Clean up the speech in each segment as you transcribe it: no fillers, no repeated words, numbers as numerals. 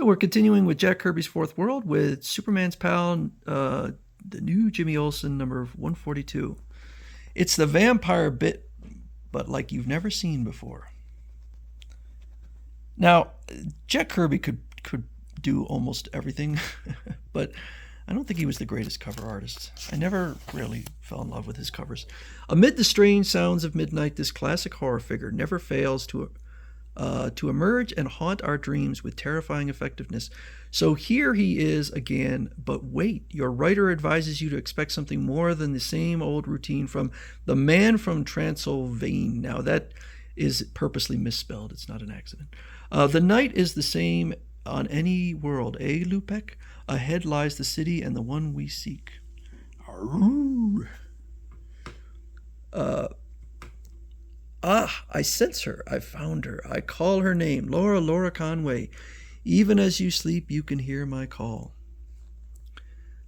we're continuing with Jack Kirby's Fourth World with Superman's pal, the new Jimmy Olsen, number 142. It's the vampire bit, but like you've never seen before. Now, Jack Kirby could do almost everything, but I don't think he was the greatest cover artist. I never really fell in love with his covers. Amid the strange sounds of midnight, this classic horror figure never fails to emerge and haunt our dreams with terrifying effectiveness. So here he is again, but wait, your writer advises you to expect something more than the same old routine from the man from Transilvane. Now that is purposely misspelled, it's not an accident. The night is the same on any world, eh, Lupek? Ahead lies the city and the one we seek. I sense her. I found her. I call her name. Laura Conway. Even as you sleep, you can hear my call.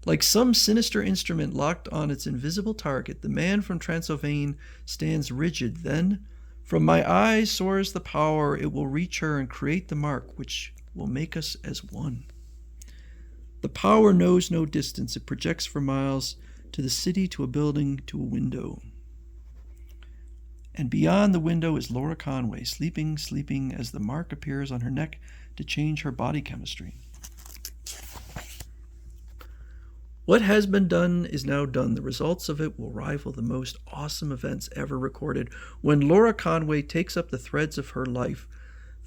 Like some sinister instrument locked on its invisible target, the man from Transilvane stands rigid. Then, from my eyes soars the power. It will reach her and create the mark which will make us as one. The power knows no distance. It projects for miles, to the city, to a building, to a window. And beyond the window is Laura Conway, sleeping, as the mark appears on her neck to change her body chemistry. What has been done is now done. The results of it will rival the most awesome events ever recorded. When Laura Conway takes up the threads of her life,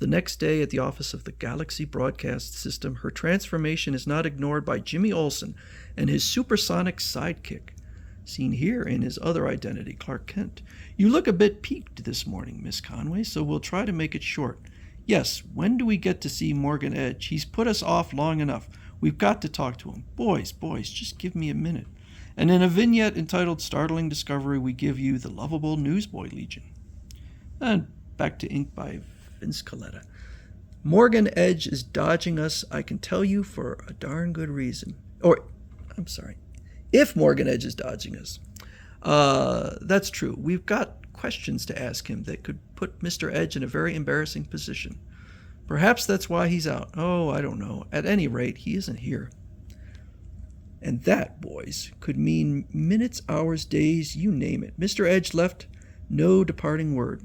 the next day at the office of the Galaxy Broadcast System, her transformation is not ignored by Jimmy Olsen and his supersonic sidekick, seen here in his other identity, Clark Kent. You look a bit peaked this morning, Miss Conway, so we'll try to make it short. Yes, when do we get to see Morgan Edge? He's put us off long enough. We've got to talk to him. Boys, just give me a minute. And in a vignette entitled Startling Discovery, we give you the lovable Newsboy Legion. And back to ink by Vince Coletta. Morgan Edge is dodging us, I can tell you, for a darn good reason. If Morgan Edge is dodging us. That's true. We've got questions to ask him that could put Mr. Edge in a very embarrassing position. Perhaps that's why he's out. Oh, I don't know. At any rate, he isn't here. And that, boys, could mean minutes, hours, days, you name it. Mr. Edge left no departing word.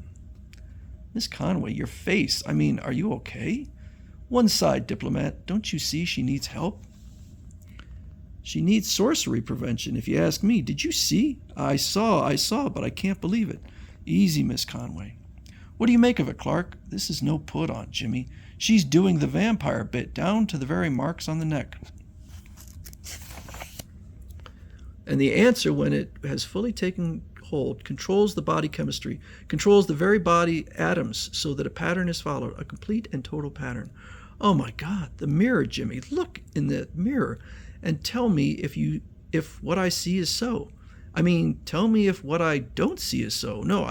Miss Conway, your face. Are you okay? One side, diplomat. Don't you see she needs help? She needs sorcery prevention, if you ask me. Did you see? I saw, but I can't believe it. Easy, Miss Conway. What do you make of it, Clark? This is no put on, Jimmy. She's doing the vampire bit, down to the very marks on the neck. And the answer, when it has fully taken hold, controls the body chemistry, controls the very body atoms so that a pattern is followed, a complete and total pattern. Oh my God, the mirror, Jimmy. Look in the mirror and tell me if what I see is so. Tell me if what I don't see is so. No,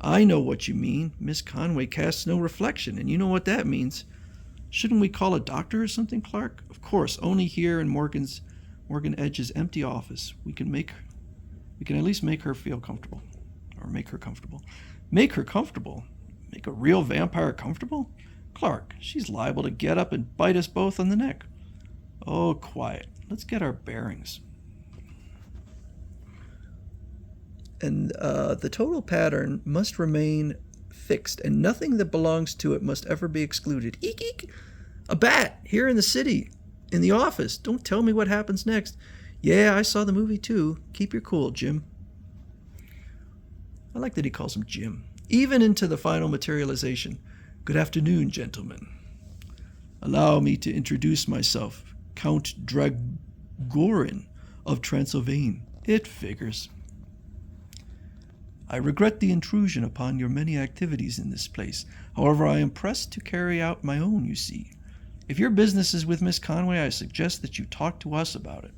I know what you mean. Miss Conway casts no reflection, and you know what that means. Shouldn't we call a doctor or something, Clark? Of course, only here in Morgan Edge's empty office. We can at least make her feel comfortable. Or make her comfortable. Make her comfortable? Make a real vampire comfortable? Clark, she's liable to get up and bite us both on the neck. Oh, quiet. Let's get our bearings. And the total pattern must remain fixed, and nothing that belongs to it must ever be excluded. Eek, eek! A bat! Here in the city! In the office! Don't tell me what happens next. Yeah, I saw the movie too. Keep your cool, Jim. I like that he calls him Jim. Even into the final materialization. Good afternoon, gentlemen. Allow me to introduce myself, Count Dragorin of Transilvane. It figures. I regret the intrusion upon your many activities in this place. However, I am pressed to carry out my own, you see. If your business is with Miss Conway, I suggest that you talk to us about it.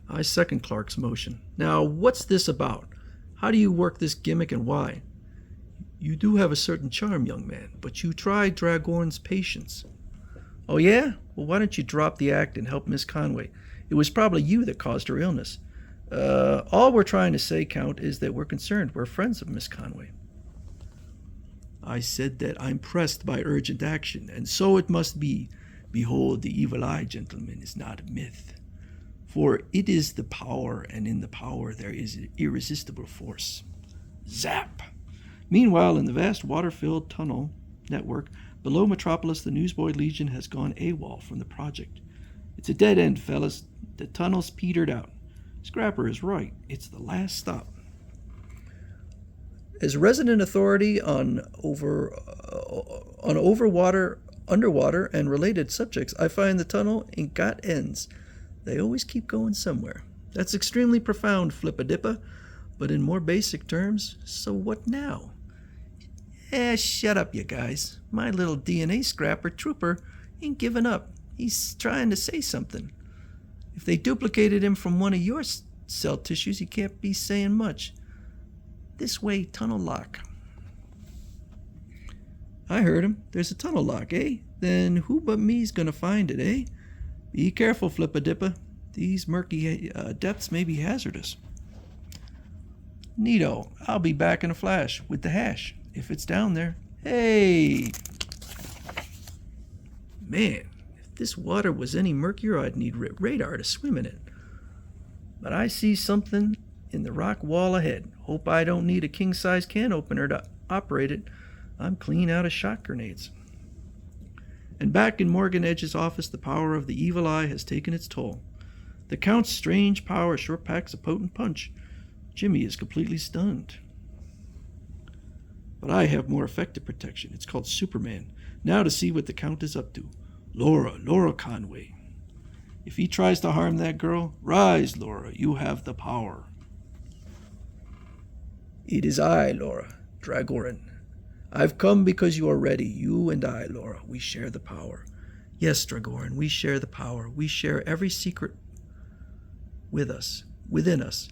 I second Clark's motion. Now, what's this about? How do you work this gimmick and why? You do have a certain charm, young man, but you tried Dragorin's patience. Oh, yeah? Well, why don't you drop the act and help Miss Conway? It was probably you that caused her illness. All we're trying to say, Count, is that we're concerned. We're friends of Miss Conway. I said that I'm pressed by urgent action, and so it must be. Behold, the evil eye, gentlemen, is not a myth. For it is the power, and in the power there is an irresistible force. Zap! Meanwhile, in the vast water-filled tunnel network below Metropolis, the Newsboy Legion has gone AWOL from the project. It's a dead end, fellas. The tunnel's petered out. Scrapper is right. It's the last stop. As resident authority on underwater, and related subjects, I find the tunnel ain't got ends. They always keep going somewhere. That's extremely profound, Flippadippa. But in more basic terms, so what now? Shut up, you guys. My little DNA scrapper trooper ain't giving up. He's trying to say something. If they duplicated him from one of your cell tissues, he can't be saying much. This way, tunnel lock. I heard him. There's a tunnel lock, eh? Then who but me's gonna find it, eh? Be careful, Flippadippa. These murky depths may be hazardous. Neato. I'll be back in a flash with the hash, if it's down there. Hey! Man, if this water was any murkier, I'd need radar to swim in it. But I see something in the rock wall ahead. Hope I don't need a king-size can opener to operate it. I'm clean out of shot grenades. And back in Morgan Edge's office, the power of the evil eye has taken its toll. The Count's strange power sure packs a potent punch. Jimmy is completely stunned. But I have more effective protection. It's called Superman. Now to see what the Count is up to. Laura Conway. If he tries to harm that girl, rise, Laura. You have the power. It is I, Laura, Dragorin. I've come because you are ready. You and I, Laura, we share the power. Yes, Dragorin, we share the power. We share every secret within us.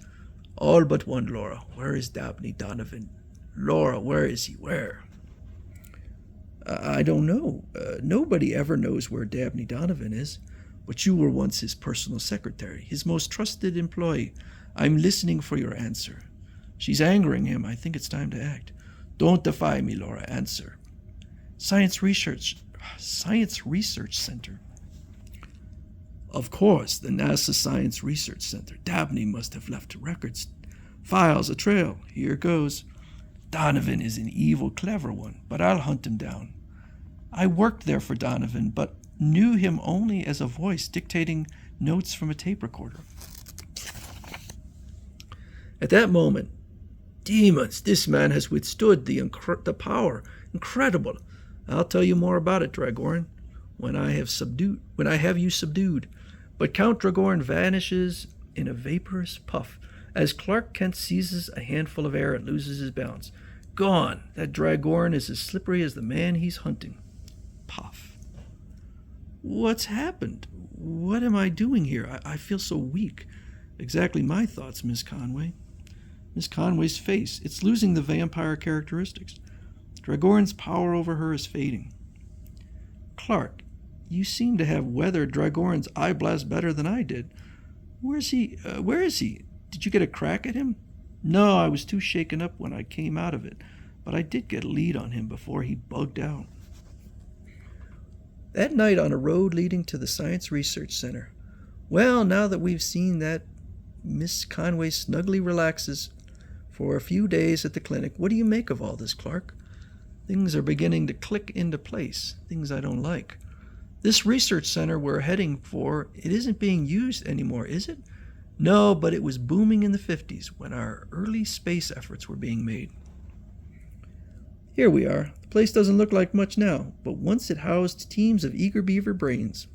All but one, Laura. Where is Dabney Donovan? Laura, where is he? Where? I don't know. Nobody ever knows where Dabney Donovan is. But you were once his personal secretary, his most trusted employee. I'm listening for your answer. She's angering him. I think it's time to act. Don't defy me, Laura. Answer. Science Research Center. Of course, the NASA Science Research Center. Dabney must have left records, files, a trail. Here goes. Donovan is an evil, clever one, but I'll hunt him down. I worked there for Donovan, but knew him only as a voice dictating notes from a tape recorder. At that moment, demons, this man has withstood the power. Incredible. I'll tell you more about it, Dragorin, when I have you subdued. But Count Dragorin vanishes in a vaporous puff as Clark Kent seizes a handful of air and loses his balance. Gone. That Dragorin is as slippery as the man he's hunting. Puff. What's happened? What am I doing here? I feel so weak. Exactly my thoughts, Miss Conway. Miss Conway's face. It's losing the vampire characteristics. Dragorin's power over her is fading. Clark, you seem to have weathered Dragorin's eye blast better than I did. Where is he? Did you get a crack at him? No, I was too shaken up when I came out of it, but I did get a lead on him before he bugged out. That night on a road leading to the Science Research Center. Well, now that we've seen that, Miss Conway snugly relaxes for a few days at the clinic. What do you make of all this, Clark? Things are beginning to click into place, things I don't like. This research center we're heading for, it isn't being used anymore, is it? No, but it was booming in the 50s when our early space efforts were being made. Here we are. The place doesn't look like much now, but once it housed teams of eager beaver brains.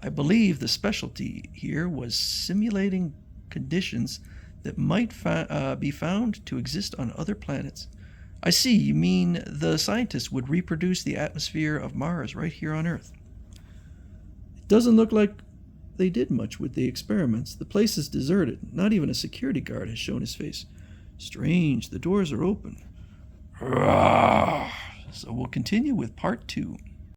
I believe the specialty here was simulating conditions that might be found to exist on other planets. I see, you mean the scientists would reproduce the atmosphere of Mars right here on Earth. It doesn't look like they did much with the experiments. The place is deserted. Not even a security guard has shown his face. Strange, the doors are open. So we'll continue with part 2.